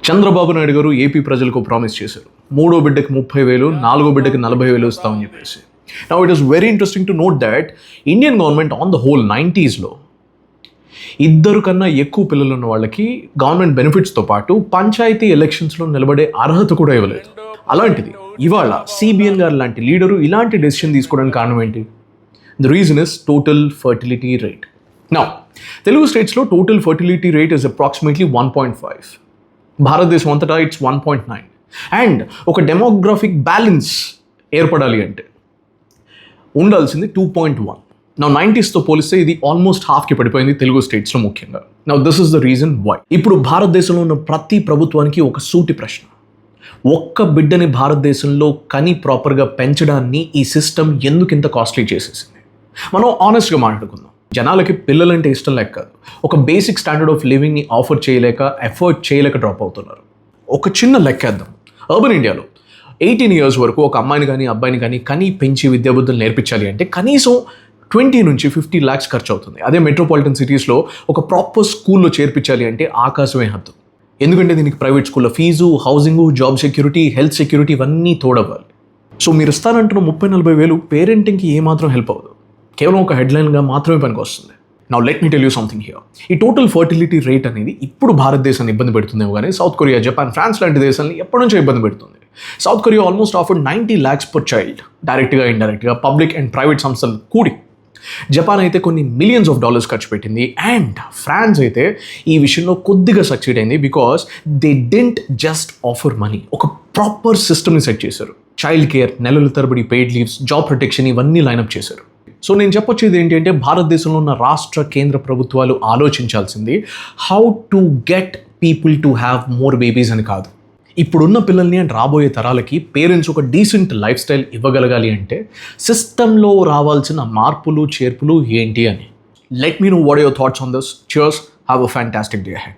చంద్రబాబు నాయుడు గారు ఏపీ ప్రజలకు ప్రామిస్ చేశారు. మూడో బిడ్డకి 30,000, నాలుగో బిడ్డకి 40,000 ఇస్తామని చెప్పేసి. Now it is very interesting to note that Indian government on the whole 90sలో ఇద్దరు కన్నా ఎక్కువ పిల్లలు ఉన్న వాళ్ళకి గవర్నమెంట్ బెనిఫిట్స్తో పాటు పంచాయతీ ఎలక్షన్స్లో నిలబడే అర్హత కూడా ఇవ్వలేదు. అలాంటిది ఇవాళ సిబిఎన్ గారు లాంటి లీడరు ఇలాంటి డెసిషన్ తీసుకోవడానికి కారణం ఏంటి? The reason is total fertility rate. Now Telugu స్టేట్స్లో total fertility rate is approximately 1.5. భారతదేశం అంతటా ఇట్స్ 1.9. అండ్ ఒక డెమోగ్రాఫిక్ బ్యాలెన్స్ ఏర్పడాలి అంటే ఉండాల్సింది 2.1. నా 90sతో పోలిస్తే ఇది ఆల్మోస్ట్ హాఫ్కి పడిపోయింది తెలుగు స్టేట్స్లో ముఖ్యంగా. నా this is the reason why. ఇప్పుడు భారతదేశంలో ఉన్న ప్రతి ప్రభుత్వానికి ఒక సూటి ప్రశ్న: ఒక్క బిడ్డని భారతదేశంలో కని ప్రాపర్గా పెంచడాన్ని ఈ సిస్టమ్ ఎందుకు ఇంత కాస్ట్లీ చేసేసింది? మనం ఆనెస్ట్గా మాట్లాడుకుందాం. జనాలకి పిల్లలంటే ఇష్టం లేక కాదు, ఒక బేసిక్ స్టాండర్డ్ ఆఫ్ లివింగ్ని ఆఫర్ చేయలేక, ఎఫర్ట్ చేయలేక డ్రాప్ అవుతున్నారు. ఒక చిన్న లెక్కేద్దాం. అర్బన్ ఇండియాలో 18 years వరకు ఒక అమ్మాయిని కానీ అబ్బాయిని కానీ కని పెంచి విద్యాబుద్ధులు నేర్పించాలి అంటే కనీసం 20 నుంచి 50 lakhs ఖర్చు అవుతుంది. అదే మెట్రోపాలిటన్ సిటీస్లో ఒక ప్రాపర్ స్కూల్లో చేర్పించాలి అంటే ఆకాశమే హద్దు. ఎందుకంటే దీనికి ప్రైవేట్ స్కూల్లో fees, housing, job security, health security ఇవన్నీ తోడవ్వాలి. సో మీరు ఇస్తానంటున్న 30-40,000 పేరెంటింగ్కి ఏమాత్రం హెల్ప్ అవ్వదు. కేవలం ఒక హెడ్లైన్గా మాత్రమే పనికి వస్తుంది. Now let me tell you something here. ఈ టోటల్ ఫర్టిలిటీ రేట్ అనేది ఇప్పుడు భారతదేశాన్ని ఇబ్బంది పెడుతుందేమో కానీ సౌత్ కొరియా, జపాన్, ఫ్రాన్స్ లాంటి దేశాలని ఎప్పటి నుంచో ఇబ్బంది పెడుతుంది. South Korea almost offered 90 lakhs per child, డైరెక్ట్గా ఇండైరెక్ట్గా పబ్లిక్ అండ్ ప్రైవేట్ సంస్థలు కూడి. జపాన్ అయితే కొన్ని $millions ఖర్చు పెట్టింది. అండ్ ఫ్రాన్స్ అయితే ఈ విషయంలో కొద్దిగా సక్సీడ్ అయింది because they didn't just offer money, ఒక ప్రాపర్ సిస్టమ్ని సెట్ చేశారు. చైల్డ్ కేర్, నెలల తరబడి పెయిడ్ లీవ్స్, జాబ్ ప్రొటెక్షన్ ఇవన్నీ లైనప్ చేశారు. సో నేను చెప్పొచ్చేది ఏంటి అంటే భారతదేశంలో ఉన్న రాష్ట్ర కేంద్ర ప్రభుత్వాలు ఆలోచించాల్సింది how to get people to have more babies అని కాదు. ఇప్పుడున్న పిల్లల్ని అండ్ రాబోయే తరాలకి పేరెంట్స్ ఒక డీసెంట్ లైఫ్ స్టైల్ ఇవ్వగలగాలి అంటే సిస్టంలో రావాల్సిన మార్పులు చేర్పులు ఏంటి అని. Let me know what your thoughts on this. Cheers. Have a fantastic day ahead.